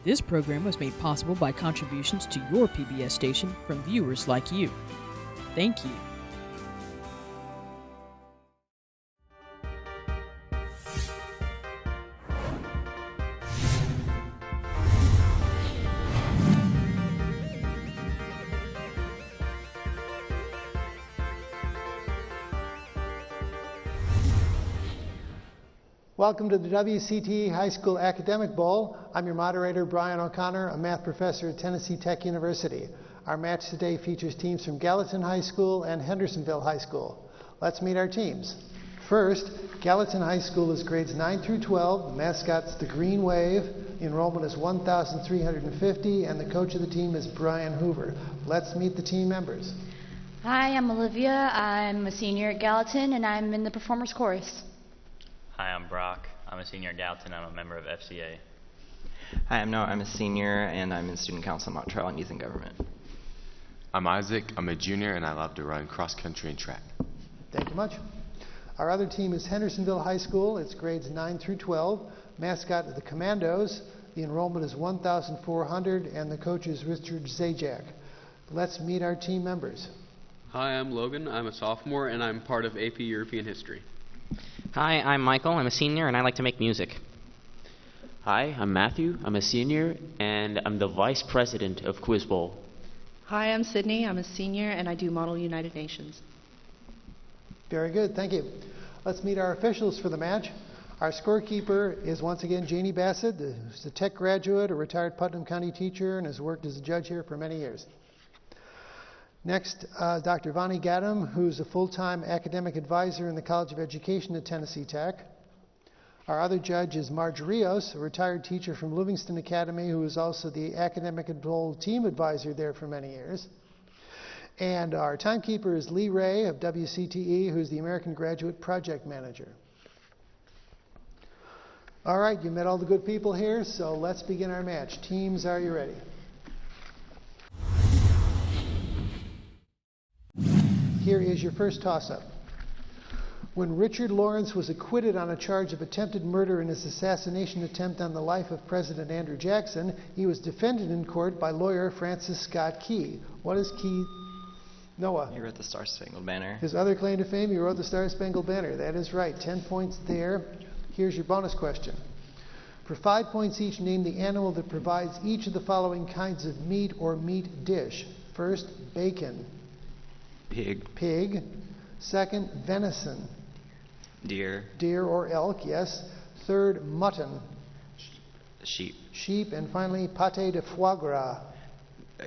This program was made possible by contributions to your PBS station from viewers like you. Thank you. Welcome to the WCTE High School Academic Bowl. I'm your moderator, Brian O'Connor, a math professor at Tennessee Tech University. Our match today features teams from Gallatin High School and Hendersonville High School. Let's meet our teams. First, Gallatin High School is grades 9 through 12. The mascot's the Green Wave. The enrollment is 1,350, and the coach of the team is Brian Hoover. Let's meet the team members. Hi, I'm Olivia. I'm a senior at Gallatin, and I'm in the Performers Chorus. Hi, I'm Brock. I'm a senior at Gallatin. I'm a member of FCA. Hi, I'm Noah. I'm a senior, and I'm in Student Council, Mock Trial, and Youth and Government. I'm Isaac. I'm a junior, and I love to run cross country and track. Thank you much. Our other team is Hendersonville High School. It's grades 9 through 12. Mascot is the Commandos. The enrollment is 1,400, and the coach is Richard Zajac. Let's meet our team members. Hi, I'm Logan. I'm a sophomore, and I'm part of AP European History. Hi, I'm Michael. I'm a senior, and I like to make music. Hi, I'm Matthew. I'm a senior, and I'm the vice president of Quiz Bowl. Hi, I'm Sydney. I'm a senior, and I do Model United Nations. Very good, thank you. Let's meet our officials for the match. Our scorekeeper is once again Janie Bassett, who's a Tech graduate, a retired Putnam County teacher, and has worked as a judge here for many years. Next, Dr. Vonnie Gaddam, who's a full-time academic advisor in the College of Education at Tennessee Tech. Our other judge is Marge Rios, a retired teacher from Livingston Academy, who is also the academic bowl team advisor there for many years. And our timekeeper is Lee Ray of WCTE, who's the American Graduate Project Manager. All right, you met all the good people here, so let's begin our match. Teams, are you ready? Here is your first toss-up. When Richard Lawrence was acquitted on a charge of attempted murder in his assassination attempt on the life of President Andrew Jackson, he was defended in court by lawyer Francis Scott Key. What is Key? Noah. He wrote the Star-Spangled Banner. His other claim to fame, he wrote the Star-Spangled Banner. That is right. 10 points there. Here's your bonus question. For 5 points each, name the animal that provides each of the following kinds of meat or meat dish. First, bacon. Pig. Pig. Second, venison. Deer. Deer or elk, yes. Third, mutton. Sheep. Sheep. And finally, pâté de foie gras.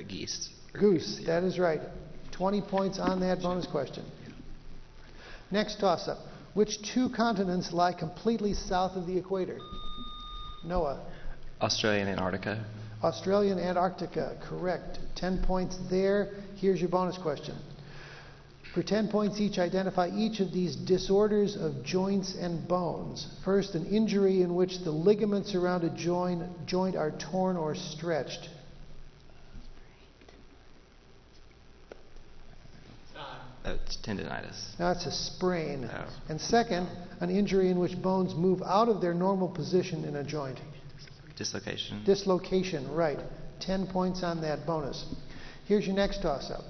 Geese. Goose, yeah. That is right. 20 points on that bonus question. Next toss-up. Which two continents lie completely south of the equator? Noah. Australia and Antarctica. Australia and Antarctica, correct. 10 points there. Here's your bonus question. For 10 points each, identify each of these disorders of joints and bones. First, an injury in which the ligaments around a joint are torn or stretched. That's tendonitis. That's a sprain. Oh. And second, an injury in which bones move out of their normal position in a joint. Dislocation. Dislocation, right. 10 points on that bonus. Here's your next toss-up.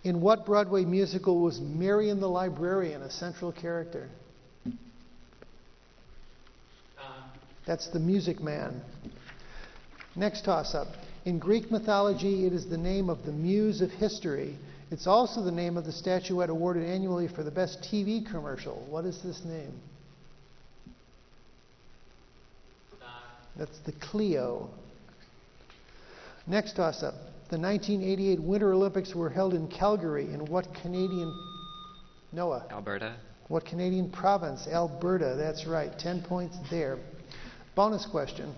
In what Broadway musical was Marion the Librarian a central character? That's The Music Man. Next toss-up. In Greek mythology, it is the name of the muse of history. It's also the name of the statuette awarded annually for the best TV commercial. What is this name? That's the Clio. Next toss-up. The 1988 Winter Olympics were held in Calgary. In what Canadian... Noah. Alberta. What Canadian province? Alberta. That's right. 10 points there. Bonus question.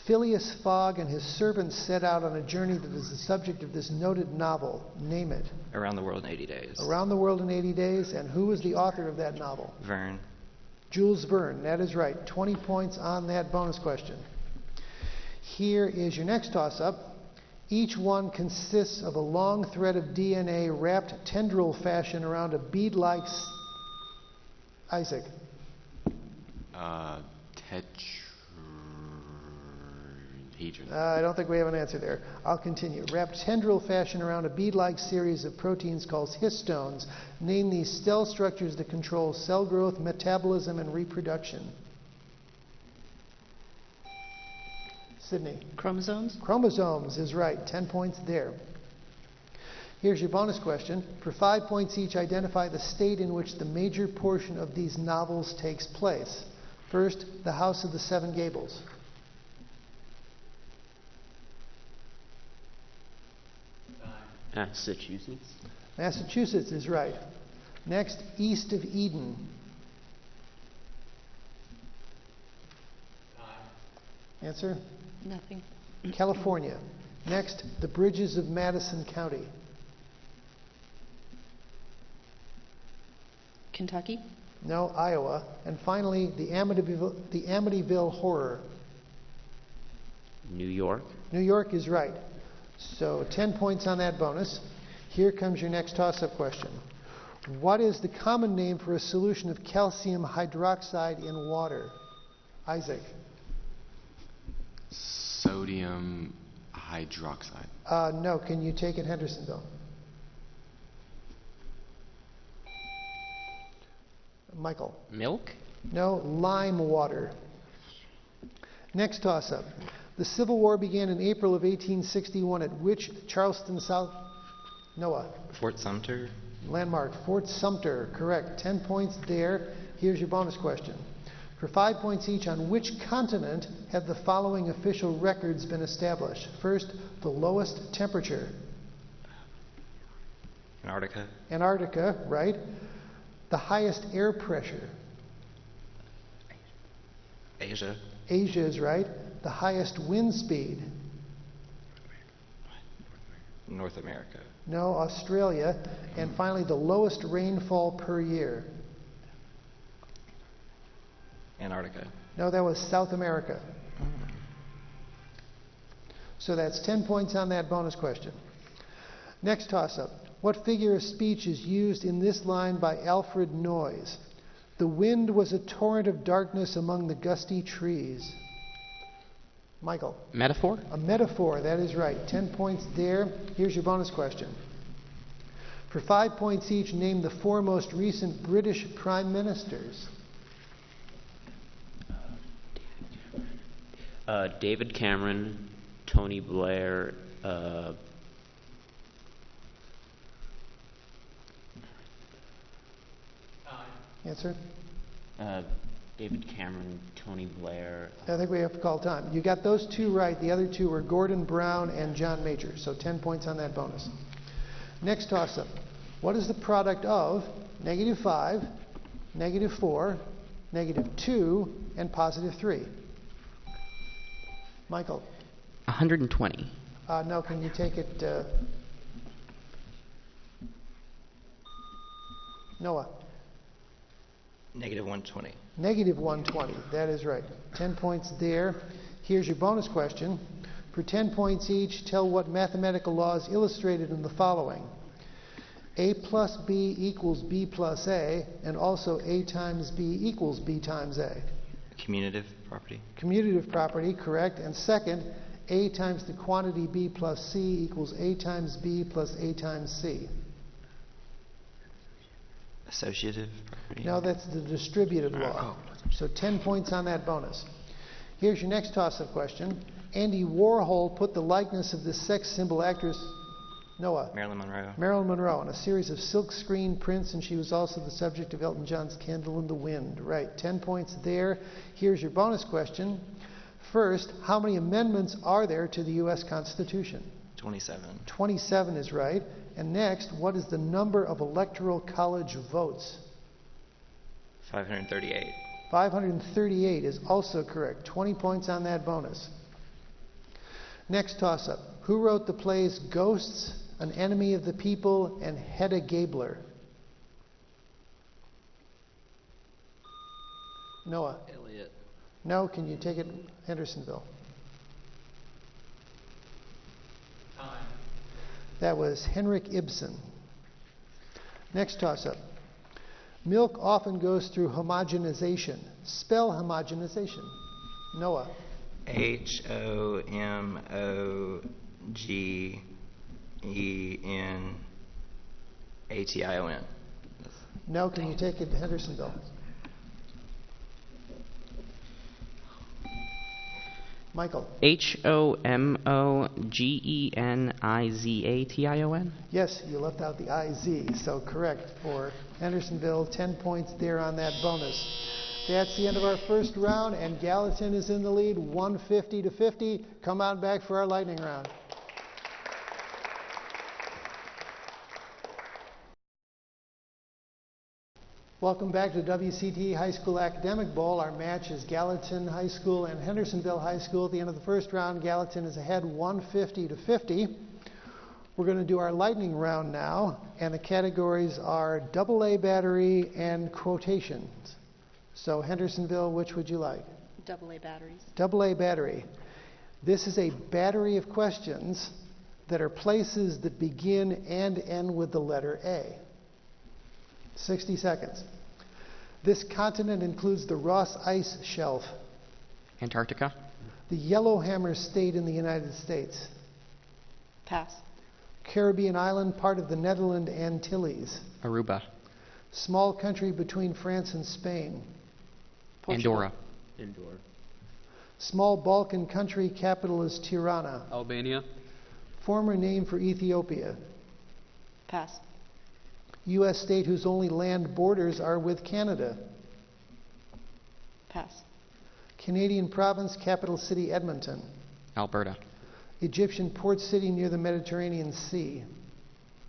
Phileas Fogg and his servants set out on a journey that is the subject of this noted novel. Name it. Around the World in 80 Days. Around the World in 80 Days. And who is the author of that novel? Verne. Jules Verne. That is right. 20 points on that bonus question. Here is your next toss-up. Each one consists of a long thread of DNA wrapped tendril fashion around a bead-like... Isaac. Hadron. I don't think we have an answer there. I'll continue. Wrapped tendril fashion around a bead-like series of proteins called histones. Name these cell structures that control cell growth, metabolism, and reproduction. Sydney. Chromosomes. Chromosomes is right. 10 points there. Here's your bonus question. For 5 points each, identify the state in which the major portion of these novels takes place. First, The House of the Seven Gables. Massachusetts. Massachusetts is right. Next, East of Eden. Answer? Nothing. California. Next, the Bridges of Madison County. Kentucky. No, Iowa. And finally, the Amityville Horror. New York. New York is right. So 10 points on that bonus. Here comes your next toss-up question. What is the common name for a solution of calcium hydroxide in water? Isaac. Sodium hydroxide. No, can you take it, Hendersonville? Michael. Milk? No, lime water. Next toss-up. The Civil War began in April of 1861 at which Charleston, South... Noah. Fort Sumter. Landmark. Fort Sumter. Correct. 10 points there. Here's your bonus question. For 5 points each, on which continent have the following official records been established? First, the lowest temperature. Antarctica. Antarctica, right. The highest air pressure. Asia. Asia is right. The highest wind speed. North America. No, Australia. And finally, the lowest rainfall per year. Antarctica. No, that was South America. So that's 10 points on that bonus question. Next toss-up. What figure of speech is used in this line by Alfred Noyes? The wind was a torrent of darkness among the gusty trees. Michael. Metaphor? A metaphor, that is right. 10 points there. Here's your bonus question. For 5 points each, name the four most recent British prime ministers. David Cameron, Tony Blair, Answer? David Cameron, Tony Blair. I think we have to call time. You got those two right. The other two were Gordon Brown and John Major. So 10 points on that bonus. Next toss-up. What is the product of -5, -4, -2, and +3? Michael. 120. No, can you take it? Noah. -120. -120. That is right. 10 points there. Here's your bonus question. For 10 points each, tell what mathematical law is illustrated in the following. A plus B equals B plus A, and also A times B equals B times A. Commutative property. Commutative property, correct. And second, A times the quantity B plus C equals A times B plus A times C. Associative property. No, that's the distributive law. So 10 points on that bonus. Here's your next toss-up question. Andy Warhol put the likeness of the sex symbol actress Noah. Marilyn Monroe. Marilyn Monroe on a series of silkscreen prints, and she was also the subject of Elton John's Candle in the Wind. Right, 10 points there. Here's your bonus question. First, how many amendments are there to the U.S. Constitution? 27. 27 is right. And next, what is the number of electoral college votes? 538. 538 is also correct. 20 points on that bonus. Next toss-up. Who wrote the plays Ghosts, An Enemy of the People, and Hedda Gabler? Noah. Elliot. No, can you take it, Hendersonville? That was Henrik Ibsen. Next toss-up. Milk often goes through homogenization. Spell homogenization. Noah. Homogeneation. No, can you take it to Hendersonville? Michael? HOMOGENIZATION? Yes, you left out the IZ, so correct for Hendersonville. 10 points there on that bonus. That's the end of our first round, and Gallatin is in the lead, 150 to 50. Come on back for our lightning round. Welcome back to WCTE High School Academic Bowl. Our match is Gallatin High School and Hendersonville High School. At the end of the first round, Gallatin is ahead 150 to 50. We're going to do our lightning round now, and the categories are AA battery and quotations. So Hendersonville, which would you like? AA batteries. AA battery. This is a battery of questions that are places that begin and end with the letter A. 60 seconds. This continent includes the Ross Ice Shelf. Antarctica? The Yellowhammer State in the United States. Pass. Caribbean island, part of the Netherlands Antilles. Aruba? Small country between France and Spain. Andorra? Small Balkan country, capital is Tirana. Albania. Former name for Ethiopia. Pass. U.S. state whose only land borders are with Canada. Pass. Canadian province, capital city Edmonton. Alberta? Egyptian port city near the Mediterranean Sea.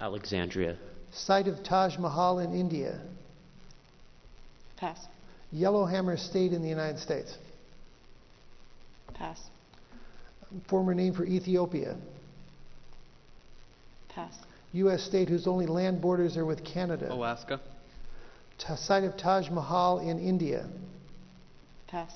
Alexandria. Site of Taj Mahal in India. Pass. Yellowhammer State in the United States. Pass. Former name for Ethiopia. Pass. U.S. state whose only land borders are with Canada. Alaska. Site of Taj Mahal in India. Pass.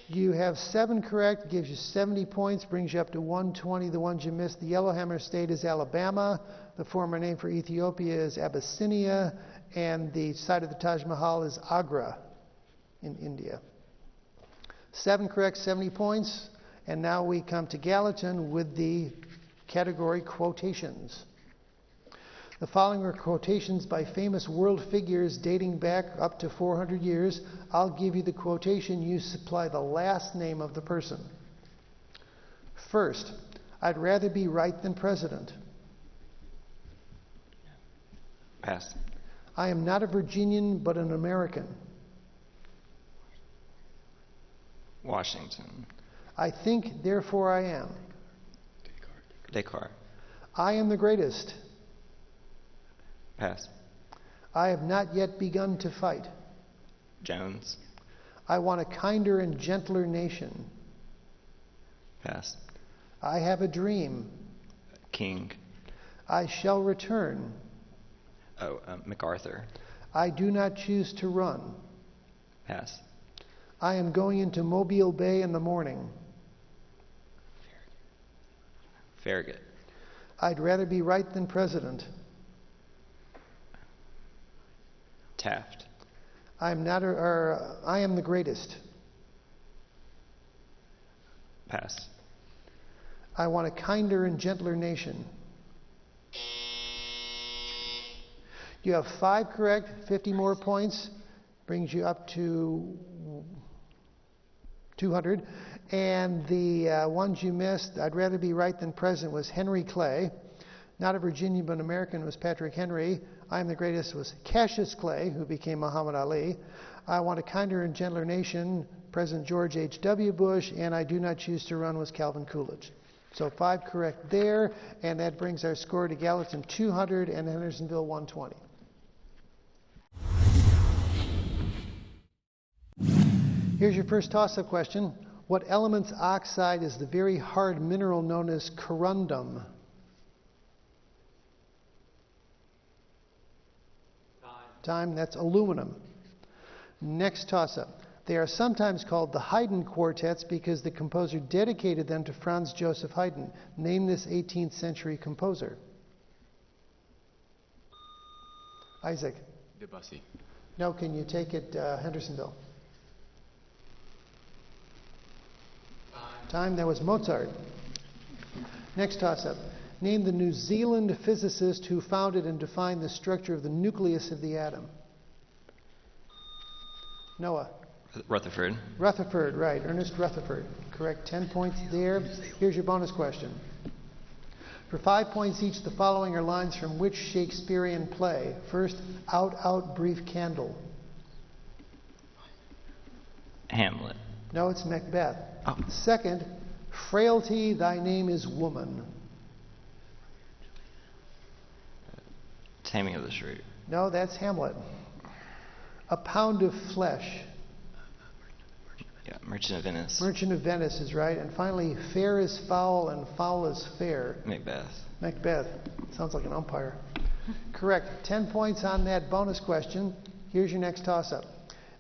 You have 7 correct, gives you 70 points, brings you up to 120. The ones you missed, the Yellowhammer State is Alabama. The former name for Ethiopia is Abyssinia. And the site of the Taj Mahal is Agra in India. 7 correct, 70 points. And now we come to Gallatin with the category quotations. The following are quotations by famous world figures dating back up to 400 years. I'll give you the quotation. You supply the last name of the person. First, I'd rather be right than president. Pass. I am not a Virginian, but an American. Washington. I think, therefore I am. Descartes. I am the greatest. Pass. I have not yet begun to fight. Jones. I want a kinder and gentler nation. Pass. I have a dream. King. I shall return. MacArthur. I do not choose to run. Pass. I am going into Mobile Bay in the morning. Farragut. I'd rather be right than president. Taft. I am the greatest. Pass. I want a kinder and gentler nation. You have 5 correct, 50 more points, brings you up to 200. And the ones you missed, I'd rather be right than president, was Henry Clay. Not a Virginian, but an American, was Patrick Henry. I am the greatest was Cassius Clay, who became Muhammad Ali. I want a kinder and gentler nation, President George H.W. Bush. And I do not choose to run was Calvin Coolidge. So 5 correct there, and that brings our score to Gallatin 200 and Hendersonville 120. Here's your first toss-up question. What element's oxide is the very hard mineral known as corundum? Time, that's aluminum. Next toss-up. They are sometimes called the Haydn quartets because the composer dedicated them to Franz Joseph Haydn. Name this 18th century composer. Isaac. Debussy. No, can you take it Hendersonville? Time, that was Mozart. Next toss-up. Name the New Zealand physicist who founded and defined the structure of the nucleus of the atom. Noah. Rutherford. Rutherford, right. Ernest Rutherford. Correct. 10 points there. Here's your bonus question. For 5 points each, the following are lines from which Shakespearean play? First, out, out, brief candle. Hamlet. No, it's Macbeth. Oh. Second, frailty, thy name is woman. Taming of the Shrew. No, that's Hamlet. A pound of flesh. Yeah, Merchant of Venice. Merchant of Venice is right. And finally, fair is foul and foul is fair. Macbeth. Macbeth. Sounds like an umpire. Correct. 10 points on that bonus question. Here's your next toss-up.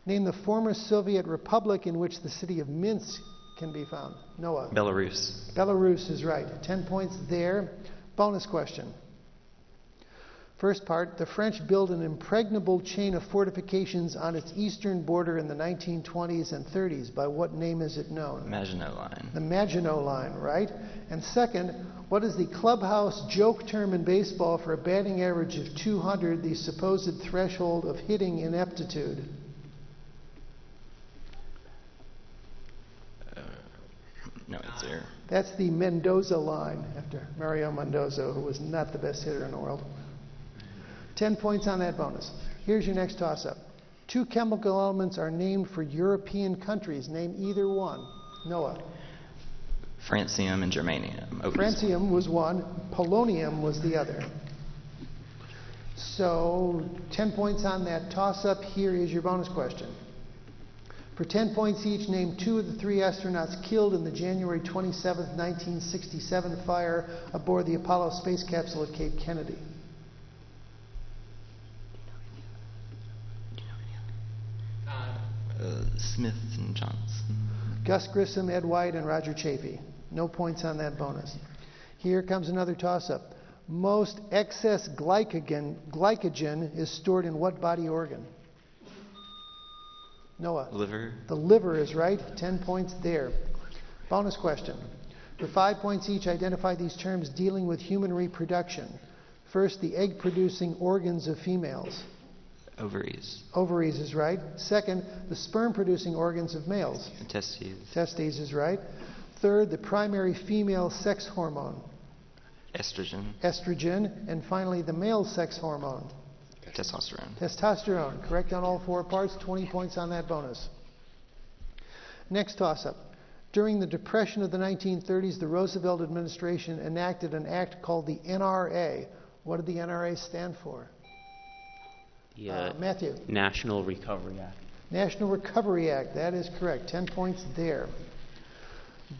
Name the former Soviet republic in which the city of Minsk can be found. Noah. Belarus. Belarus is right. 10 points there. Bonus question. First part, the French built an impregnable chain of fortifications on its eastern border in the 1920s and 30s. By what name is it known? Maginot Line. The Maginot Line, right? And second, what is the clubhouse joke term in baseball for a batting average of 200, the supposed threshold of hitting ineptitude? No answer. That's the Mendoza line, after Mario Mendoza, who was not the best hitter in the world. 10 points on that bonus. Here's your next toss-up. 2 chemical elements are named for European countries. Name either one. Noah. Francium and germanium. Francium was one. Polonium was the other. So 10 points on that toss-up. Here is your bonus question. For 10 points each, name 2 of the 3 astronauts killed in the January 27, 1967 fire aboard the Apollo space capsule at Cape Kennedy. Smith and Johnson. Gus Grissom, Ed White, and Roger Chaffee. No points on that bonus. Here comes another toss-up. Most excess glycogen is stored in what body organ? Noah. Liver. The liver is right. 10 points there. Bonus question. For 5 points each, identify these terms dealing with human reproduction. First, the egg-producing organs of females. Ovaries. Ovaries is right. Second, the sperm-producing organs of males. Testes. Testes is right. Third, the primary female sex hormone. Estrogen. Estrogen. And finally, the male sex hormone. Testosterone. Testosterone. Correct on all 4 parts. 20 points on that bonus. Next toss-up. During the Depression of the 1930s, the Roosevelt administration enacted an act called the NRA. What did the NRA stand for? Matthew. National Recovery Act. National Recovery Act. That is correct. 10 points there.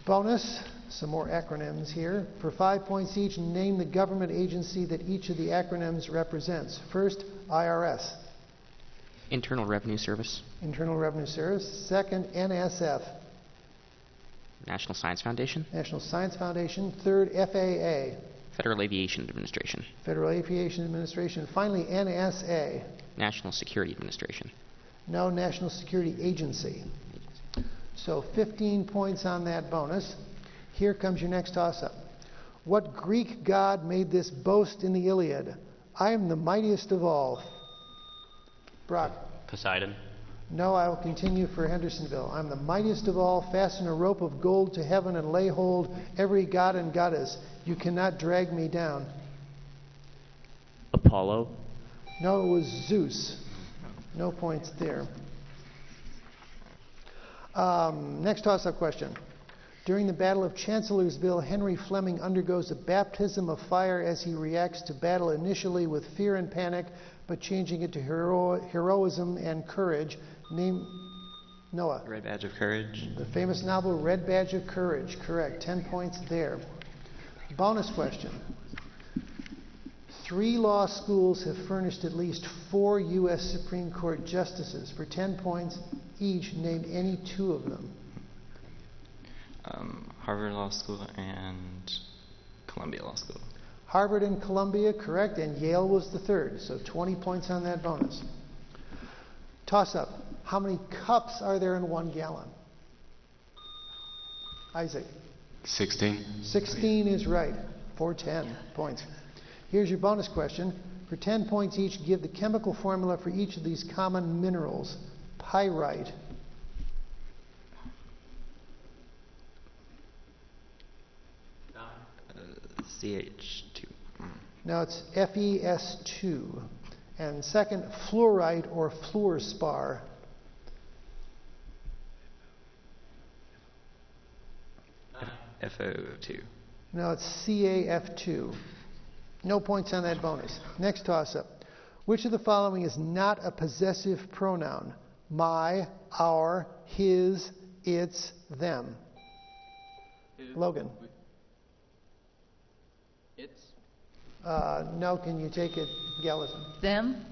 Bonus. Some more acronyms here. For 5 points each, name the government agency that each of the acronyms represents. First, IRS. Internal Revenue Service. Internal Revenue Service. Second, NSF. National Science Foundation. National Science Foundation. Third, FAA. Federal Aviation Administration. Federal Aviation Administration. Finally, NSA. National Security Administration. No, National Security Agency. So 15 points on that bonus. Here comes your next toss-up. What Greek god made this boast in the Iliad? I am the mightiest of all. Brock. Poseidon. No, I will continue for Hendersonville. I'm the mightiest of all. Fasten a rope of gold to heaven and lay hold every god and goddess. You cannot drag me down. Apollo. No, it was Zeus. No points there. Next toss-up question. During the Battle of Chancellorsville, Henry Fleming undergoes a baptism of fire as he reacts to battle initially with fear and panic, but changing it to heroism and courage. Name Noah. Red Badge of Courage. The famous novel Red Badge of Courage. Correct. 10 points there. Bonus question. 3 law schools have furnished at least 4 U.S. Supreme Court justices. For 10 points each, name any 2 of them. Harvard Law School and Columbia Law School. Harvard and Columbia, correct, and Yale was the 3rd. So 20 points on that bonus. Toss up. How many cups are there in 1 gallon? Isaac? 16. 16 is right. 10 points. Here's your bonus question. For 10 points each, give the chemical formula for each of these common minerals. Pyrite. CH2. No, it's FeS2. And second, fluorite or fluorspar. FO2. No, it's CaF2. No points on that bonus. Next toss-up. Which of the following is not a possessive pronoun? My, our, his, its, them. Logan. It's. No, can you take it, Gallatin? Them.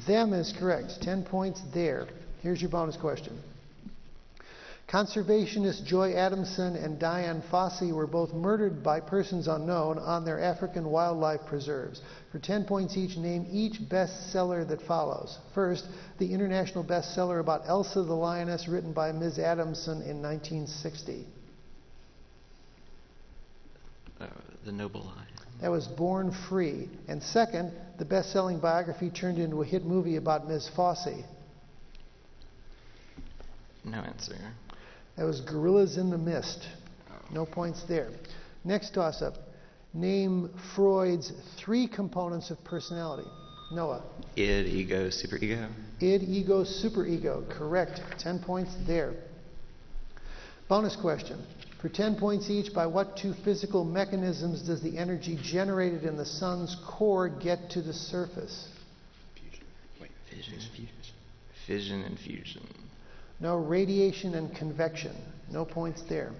Them is correct. 10 points there. Here's your bonus question. Conservationists Joy Adamson and Diane Fossey were both murdered by persons unknown on their African wildlife preserves. For 10 points each, name each bestseller that follows. First, the international bestseller about Elsa the Lioness, written by Ms. Adamson in 1960. The Noble Lion. That was Born Free. And second, the best-selling biography turned into a hit movie about Ms. Fossey. No answer. That was Gorillas in the Mist. No points there. Next toss-up. Name Freud's 3 components of personality. Noah. Id, ego, superego. Id, ego, superego. Correct. 10 points there. Bonus question. For 10 points each, by what 2 physical mechanisms does the energy generated in the sun's core get to the surface? Fission and fusion. No, radiation and convection. No points there.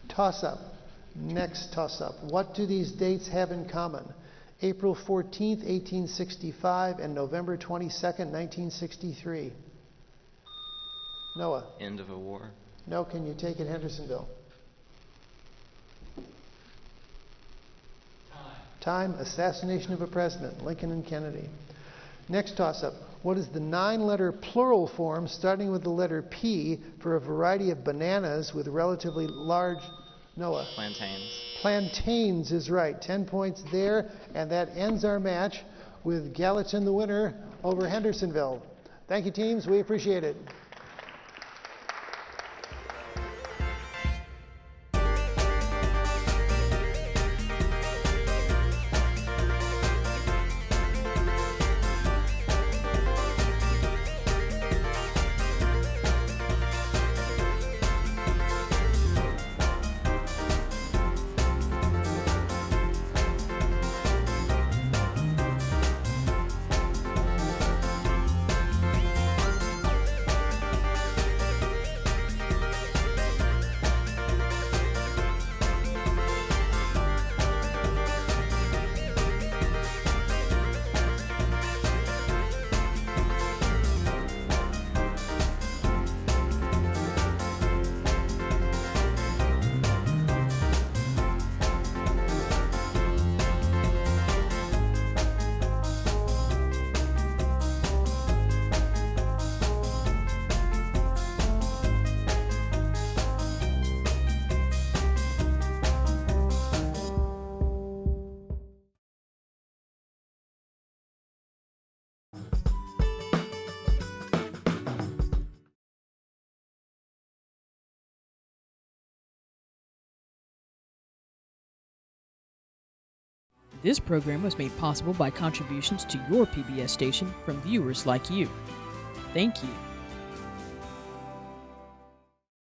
Toss-up. Next toss-up. What do these dates have in common? April 14th, 1865 and November 22nd, 1963. Noah. End of a war. No, can you take it, Hendersonville? Time. Assassination of a president, Lincoln and Kennedy. Next toss-up. What is the 9-letter plural form starting with the letter P for a variety of bananas with relatively large... Noah. Plantains. Plantains is right. 10 points there, and that ends our match with Gallatin the winner over Hendersonville. Thank you, teams. We appreciate it. This program was made possible by contributions to your PBS station from viewers like you. Thank you.